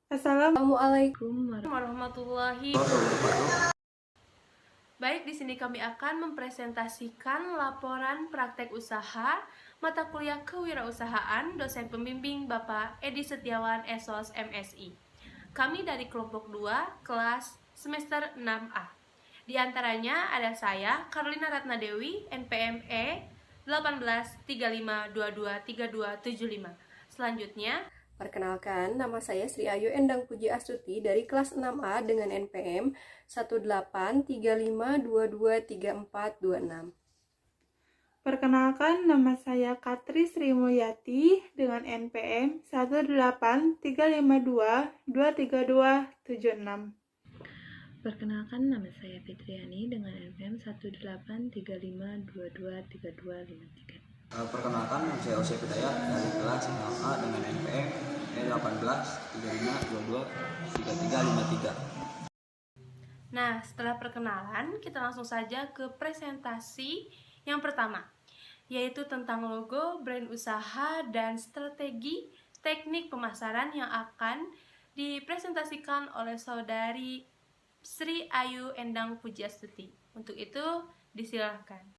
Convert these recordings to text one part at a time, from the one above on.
Assalamualaikum warahmatullahi wabarakatuh. Baik, di sini kami akan mempresentasikan laporan praktek usaha mata kuliah kewirausahaan dosen pembimbing Bapak Edi Setiawan SOS MSI. Kami dari kelompok 2 kelas semester 6A. Di antaranya ada saya, Carlina Ratnadewi, NPME 1835223275. Selanjutnya, perkenalkan, nama saya Sri Ayu Endang Puji Astuti dari kelas 6A dengan NPM 1835223426. Perkenalkan, nama saya Katri Sri Mulyati dengan NPM 18352232276. Perkenalkan, nama saya Fitriani dengan NPM 18352232253. Perkenalkan, nama saya Ose Pedaya dari kelas 6A dengan NPM 1835223353. nah setelah perkenalan, kita langsung saja ke presentasi yang pertama, yaitu tentang logo, brand usaha, dan strategi teknik pemasaran yang akan dipresentasikan oleh saudari Sri Ayu Endang Pujiastuti. Untuk itu, disilahkan.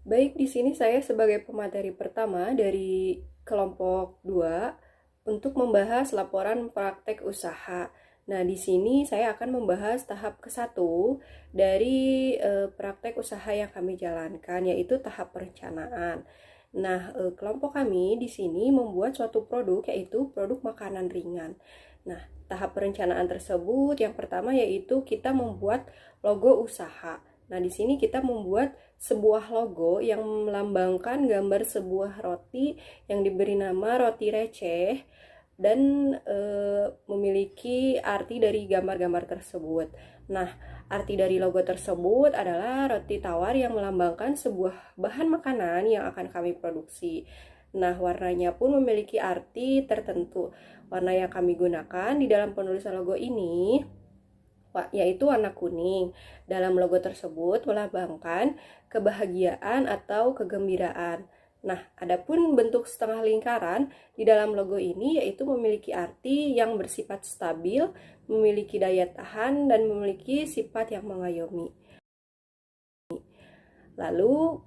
Baik, di sini saya sebagai pemateri pertama dari kelompok 2 untuk membahas laporan praktek usaha. Nah, di sini saya akan membahas tahap ke-1 dari praktek usaha yang kami jalankan, yaitu tahap perencanaan. Nah, kelompok kami di sini membuat suatu produk, yaitu produk makanan ringan. Nah, tahap perencanaan tersebut yang pertama yaitu kita membuat logo usaha. Nah, di sini kita membuat sebuah logo yang melambangkan gambar sebuah roti yang diberi nama roti receh dan memiliki arti dari gambar-gambar tersebut. Nah, arti dari logo tersebut adalah roti tawar yang melambangkan sebuah bahan makanan yang akan kami produksi. Nah, warnanya pun memiliki arti tertentu. Warna yang kami gunakan di dalam penulisan logo ini yaitu warna kuning. Dalam logo tersebut melambangkan kebahagiaan atau kegembiraan. Nah, adapun bentuk setengah lingkaran di dalam logo ini yaitu memiliki arti yang bersifat stabil, memiliki daya tahan, dan memiliki sifat yang mengayomi. Lalu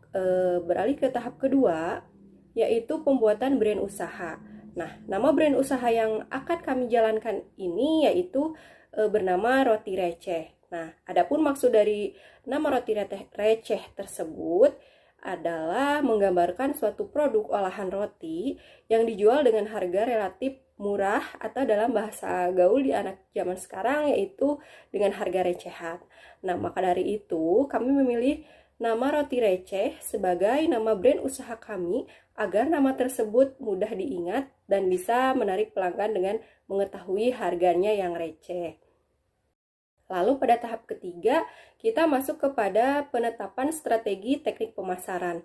beralih ke tahap kedua, yaitu pembuatan brand usaha. Nah, nama brand usaha yang akan kami jalankan ini yaitu bernama Roti Receh. Nah, adapun maksud dari nama Roti Receh tersebut adalah menggambarkan suatu produk olahan roti yang dijual dengan harga relatif murah atau dalam bahasa gaul di anak zaman sekarang yaitu dengan harga recehan. Nah, maka dari itu kami memilih nama Roti Receh sebagai nama brand usaha kami agar nama tersebut mudah diingat dan bisa menarik pelanggan dengan mengetahui harganya yang receh. Lalu pada tahap ketiga, kita masuk kepada penetapan strategi teknik pemasaran.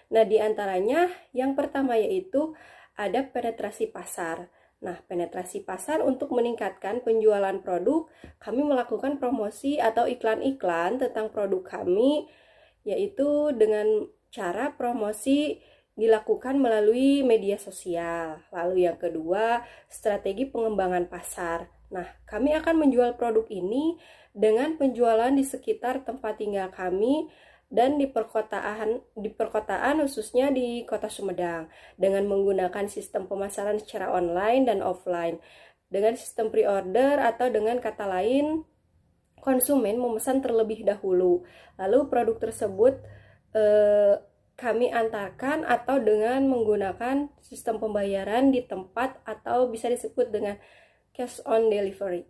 Nah, di antaranya yang pertama yaitu ada penetrasi pasar. Nah, penetrasi pasar untuk meningkatkan penjualan produk, kami melakukan promosi atau iklan-iklan tentang produk kami, yaitu dengan cara promosi dilakukan melalui media sosial. Lalu yang kedua, strategi pengembangan pasar. Nah, kami akan menjual produk ini dengan penjualan di sekitar tempat tinggal kami dan di perkotaan khususnya di Kota Sumedang dengan menggunakan sistem pemasaran secara online dan offline dengan sistem pre-order atau dengan kata lain konsumen memesan terlebih dahulu. Lalu produk tersebut kami antarkan atau dengan menggunakan sistem pembayaran di tempat atau bisa disebut dengan cash on delivery.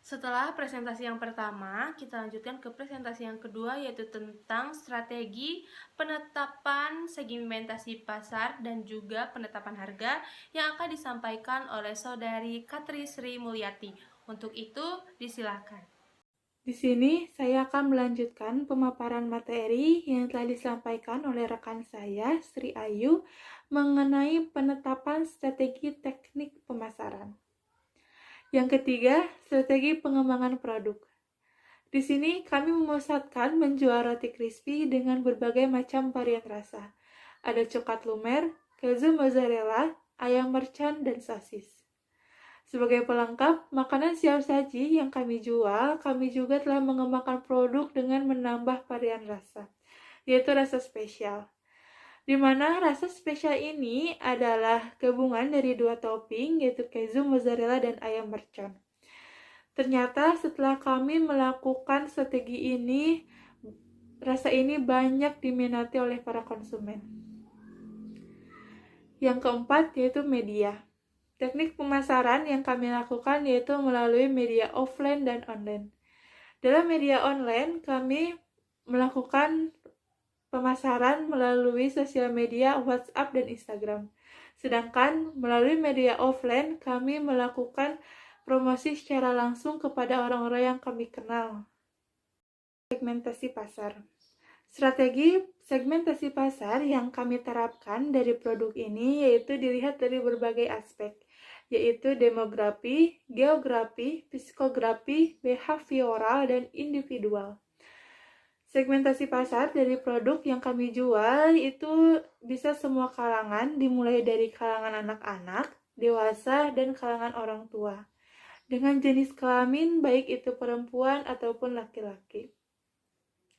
Setelah presentasi yang pertama, kita lanjutkan ke presentasi yang kedua yaitu tentang strategi penetapan segmentasi pasar dan juga penetapan harga yang akan disampaikan oleh saudari Katri Sri Mulyati. Untuk itu, disilahkan. Di sini saya akan melanjutkan pemaparan materi yang telah disampaikan oleh rekan saya, Sri Ayu, mengenai penetapan strategi teknik pemasaran. Yang ketiga, strategi pengembangan produk. Di sini kami memusatkan menjual roti crispy dengan berbagai macam varian rasa. Ada coklat lumer, keju mozzarella, ayam mercon, dan sosis. Sebagai pelengkap makanan siap saji yang kami jual, kami juga telah mengembangkan produk dengan menambah varian rasa, yaitu rasa spesial. Di mana rasa spesial ini adalah gabungan dari 2 topping, yaitu keju, mozzarella, dan ayam mercon. Ternyata setelah kami melakukan strategi ini, rasa ini banyak diminati oleh para konsumen. Yang keempat yaitu media. Teknik pemasaran yang kami lakukan yaitu melalui media offline dan online. Dalam media online, kami melakukan pemasaran melalui sosial media WhatsApp dan Instagram. Sedangkan melalui media offline, kami melakukan promosi secara langsung kepada orang-orang yang kami kenal. Segmentasi pasar. Strategi segmentasi pasar yang kami terapkan dari produk ini yaitu dilihat dari berbagai aspek, yaitu demografi, geografi, psikografi, behavioral, dan individual. Segmentasi pasar dari produk yang kami jual itu bisa semua kalangan, dimulai dari kalangan anak-anak, dewasa, dan kalangan orang tua, dengan jenis kelamin baik itu perempuan ataupun laki-laki.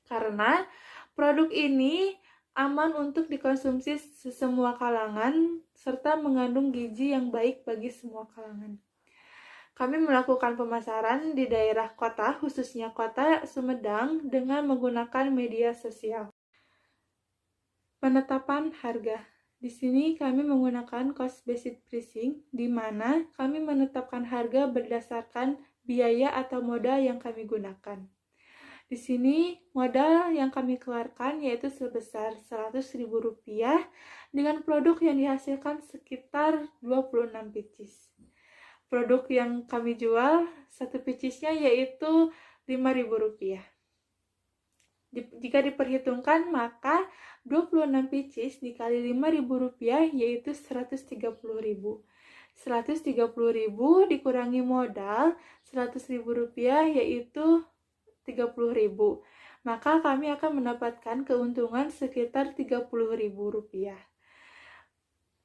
Karena produk ini aman untuk dikonsumsi semua kalangan serta mengandung gizi yang baik bagi semua kalangan. Kami melakukan pemasaran di daerah kota, khususnya kota Sumedang, dengan menggunakan media sosial. Penetapan harga. Di sini kami menggunakan cost-based pricing, di mana kami menetapkan harga berdasarkan biaya atau modal yang kami gunakan. Di sini modal yang kami keluarkan yaitu sebesar Rp100.000 dengan produk yang dihasilkan sekitar 26 pieces. Produk yang kami jual, satu piecesnya yaitu Rp5.000. Jika diperhitungkan, maka 26 pieces dikali Rp5.000 yaitu Rp130.000. Rp130.000 dikurangi modal Rp100.000 yaitu Rp30.000. Maka kami akan mendapatkan keuntungan sekitar Rp30.000.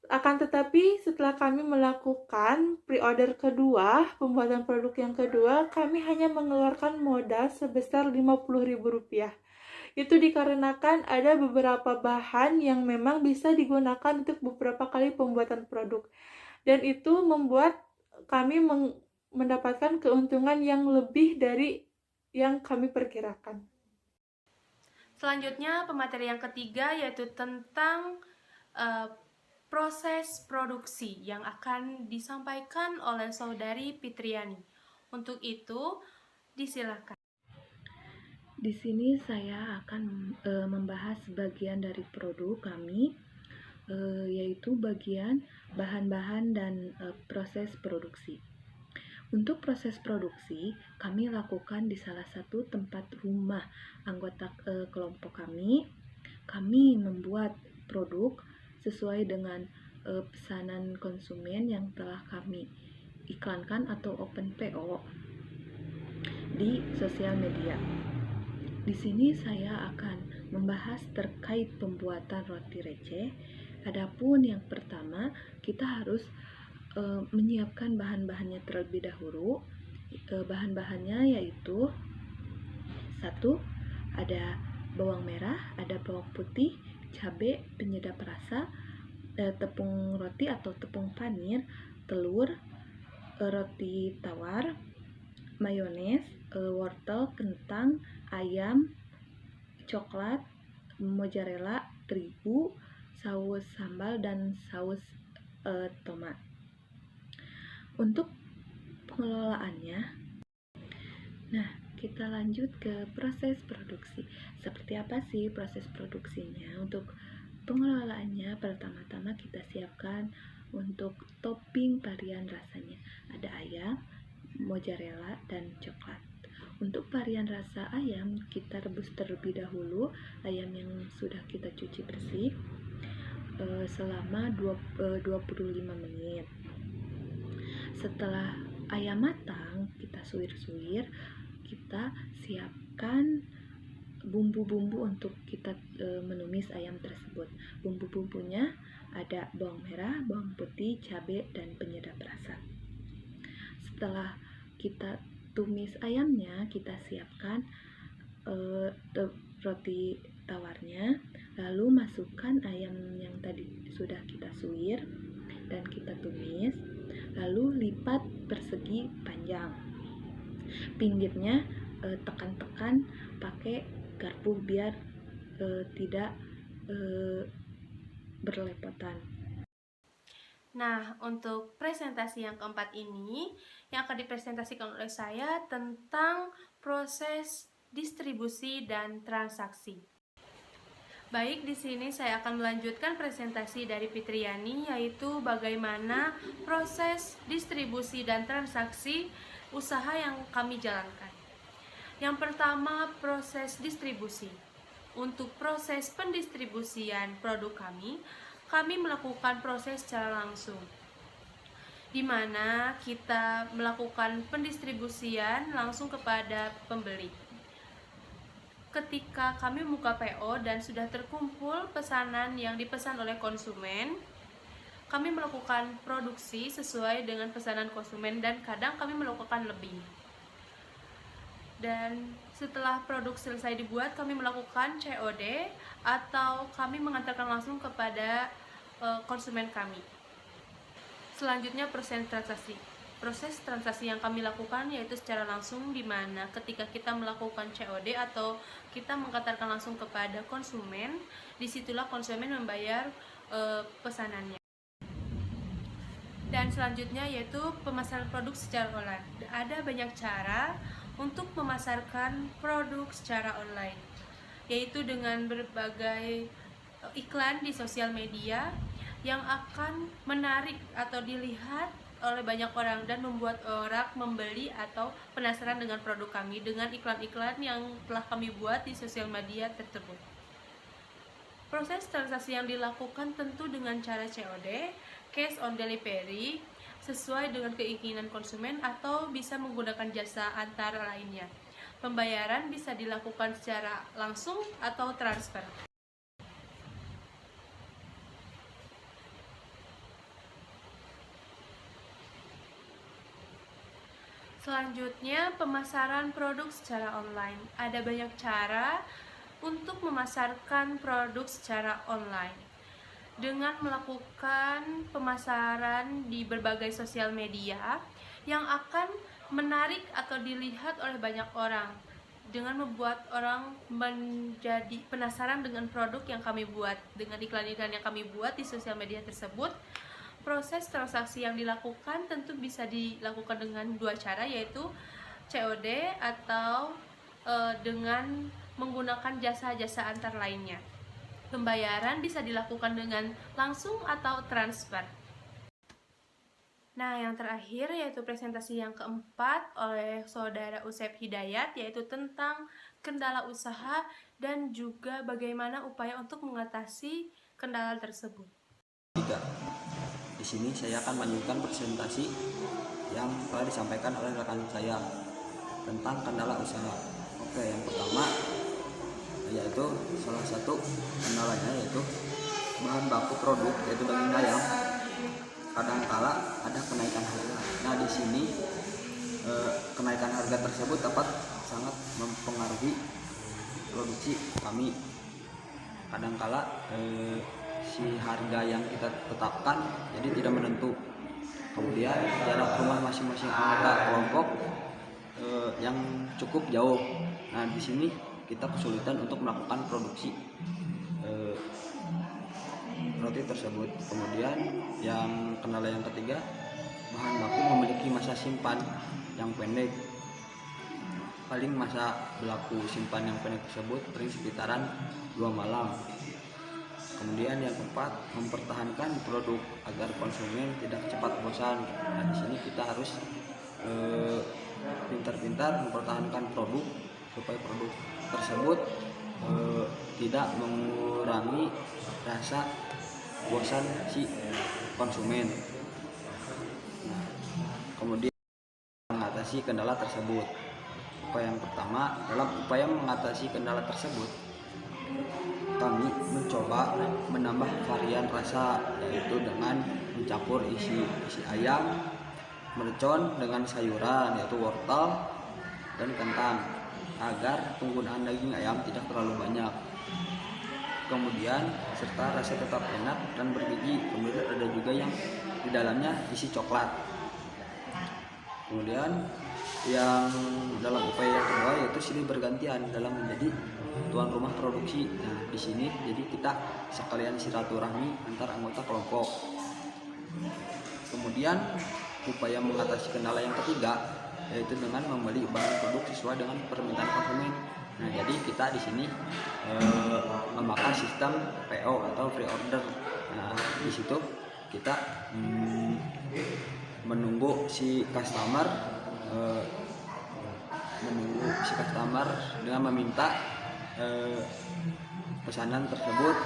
Akan tetapi setelah kami melakukan pre-order kedua, pembuatan produk yang kedua, kami hanya mengeluarkan modal sebesar Rp50.000. Itu dikarenakan ada beberapa bahan yang memang bisa digunakan untuk beberapa kali pembuatan produk. Dan itu membuat kami mendapatkan keuntungan yang lebih dari yang kami perkirakan. Selanjutnya, pemateri yang ketiga yaitu tentang proses produksi yang akan disampaikan oleh Saudari Fitriani. Untuk itu, disilakan. Di sini saya akan membahas bagian dari produk kami, yaitu bagian bahan-bahan dan proses produksi. Untuk proses produksi, kami lakukan di salah satu tempat rumah anggota kelompok kami. Kami membuat produk sesuai dengan pesanan konsumen yang telah kami iklankan atau open PO di sosial media. Di sini saya akan membahas terkait pembuatan roti receh. Adapun yang pertama, kita harus menyiapkan bahan-bahannya terlebih dahulu. Bahan-bahannya yaitu 1. Ada bawang merah, ada bawang putih, cabai, penyedap rasa, tepung roti atau tepung panir, telur, roti tawar, mayones, wortel, kentang, ayam, coklat, mozzarella, terigu, saus sambal, dan saus tomat. Untuk pengelolaannya, nah kita lanjut ke proses produksi. Seperti apa sih proses produksinya? Untuk pengelolaannya, pertama-tama kita siapkan untuk topping varian rasanya. Ada ayam, mozzarella, dan coklat. Untuk varian rasa ayam, kita rebus terlebih dahulu ayam yang sudah kita cuci bersih selama 25 menit. Setelah ayam matang, kita suir-suir, kita siapkan bumbu-bumbu untuk kita menumis ayam tersebut. Bumbu-bumbunya ada bawang merah, bawang putih, cabai, dan penyedap rasa. setelah kita tumis ayamnya, kita siapkan roti tawarnya, lalu masukkan ayam yang tadi sudah kita suwir dan kita tumis, lalu lipat persegi panjang. Pinggirnya tekan-tekan pakai garpu biar tidak berlepotan. Nah, untuk presentasi yang keempat ini yang akan dipresentasikan oleh saya tentang proses distribusi dan transaksi. Baik, di sini saya akan melanjutkan presentasi dari Fitriani, yaitu bagaimana proses distribusi dan transaksi usaha yang kami jalankan. Yang pertama, proses distribusi. Untuk proses pendistribusian produk kami melakukan proses secara langsung, di mana kita melakukan pendistribusian langsung kepada pembeli. Ketika kami membuka PO dan sudah terkumpul pesanan yang dipesan oleh konsumen, kami melakukan produksi sesuai dengan pesanan konsumen dan kadang kami melakukan lebih. Dan setelah produk selesai dibuat, kami melakukan COD atau kami mengantarkan langsung kepada konsumen kami. Selanjutnya proses transaksi yang kami lakukan yaitu secara langsung, di mana ketika kita melakukan COD atau kita mengantarkan langsung kepada konsumen, disitulah konsumen membayar pesanannya. Dan selanjutnya yaitu pemasaran produk secara online. Ada banyak cara untuk memasarkan produk secara online, yaitu dengan berbagai iklan di sosial media yang akan menarik atau dilihat oleh banyak orang dan membuat orang membeli atau penasaran dengan produk kami dengan iklan-iklan yang telah kami buat di sosial media tersebut. Proses transaksi yang dilakukan tentu dengan cara COD, cash on delivery, sesuai dengan keinginan konsumen, atau bisa menggunakan jasa antar lainnya. Pembayaran bisa dilakukan secara langsung atau transfer. Selanjutnya, pemasaran produk secara online. Ada banyak cara untuk memasarkan produk secara online. Dengan melakukan pemasaran di berbagai sosial media yang akan menarik atau dilihat oleh banyak orang, dengan membuat orang menjadi penasaran dengan produk yang kami buat. Dengan iklan-iklan yang kami buat di sosial media tersebut, proses transaksi yang dilakukan tentu bisa dilakukan dengan dua cara, yaitu COD atau dengan menggunakan jasa-jasa antar lainnya. Pembayaran bisa dilakukan dengan langsung atau transfer. Nah, yang terakhir yaitu presentasi yang keempat oleh Saudara Usep Hidayat, yaitu tentang kendala usaha dan juga bagaimana upaya untuk mengatasi kendala tersebut. 3. Di sini saya akan melanjutkan presentasi yang telah disampaikan oleh rekan saya tentang kendala usaha. Oke, yang pertama yaitu salah satu kendalanya yaitu bahan baku produk, yaitu daging ayam. Kadangkala ada kenaikan harga. Nah, di sini kenaikan harga tersebut dapat sangat mempengaruhi produksi kami. Kadangkala si harga yang kita tetapkan jadi tidak menentu. Kemudian jarak rumah masing-masing anggota kelompok yang cukup jauh. Nah, di sini kita kesulitan untuk melakukan produksi roti tersebut. Kemudian yang kendala yang ketiga, bahan baku memiliki masa simpan yang pendek. Paling masa berlaku simpan yang pendek tersebut paling sekitaran 2 malam. Kemudian yang keempat, mempertahankan produk agar konsumen tidak cepat bosan. Nah, di sini kita harus pintar-pintar mempertahankan produk supaya produk tersebut tidak mengurangi rasa bosan si konsumen. Nah, kemudian mengatasi kendala tersebut. Upaya yang pertama, dalam upaya mengatasi kendala tersebut, kami mencoba menambah varian rasa, yaitu dengan mencampur isi ayam, mercon dengan sayuran yaitu wortel dan kentang agar penggunaan daging ayam tidak terlalu banyak. Kemudian serta rasa tetap enak dan bergizi. Kemudian ada juga yang di dalamnya isi coklat. Kemudian yang dalam upaya yang kedua yaitu silih bergantian dalam menjadi tuan rumah produksi. Nah, di sini jadi kita sekalian silaturahmi antar anggota kelompok. Kemudian upaya mengatasi kendala yang ketiga yaitu dengan membeli barang produk sesuai dengan permintaan konsumen. Nah, jadi kita di sini memakai sistem PO atau pre order. Nah, di situ kita menunggu si customer dengan meminta pesanan tersebut,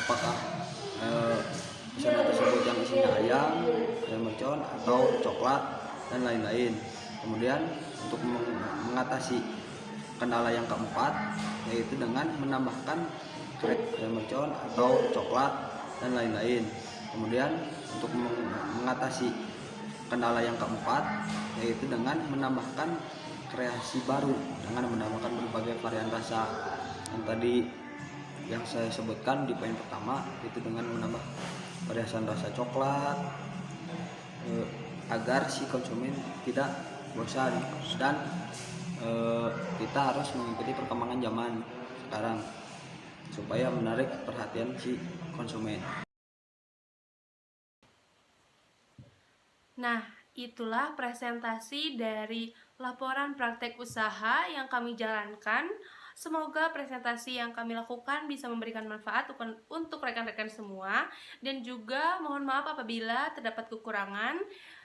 apakah pesanan tersebut yang isinya ayam, mercon atau coklat dan lain-lain. Kemudian untuk mengatasi kendala yang keempat yaitu dengan menambahkan mercon atau coklat dan lain-lain. Kemudian untuk mengatasi kendala yang keempat yaitu dengan menambahkan kreasi baru dengan menambahkan berbagai varian rasa. Yang tadi yang saya sebutkan di poin pertama itu dengan menambah variasi rasa coklat agar si konsumen tidak bosan dan kita harus mengikuti perkembangan zaman sekarang supaya menarik perhatian si konsumen. Nah, itulah presentasi dari laporan praktek usaha yang kami jalankan. Semoga presentasi yang kami lakukan bisa memberikan manfaat untuk rekan-rekan semua, dan juga mohon maaf apabila terdapat kekurangan,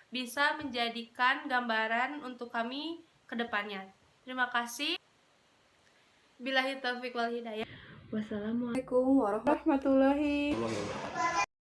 bisa menjadikan gambaran untuk kami ke depannya. Terima kasih. Billahi taufiq wal hidayah. Wassalamualaikum Assalamualaikum warahmatullahi warahmatullahi Allah wabarakatuh.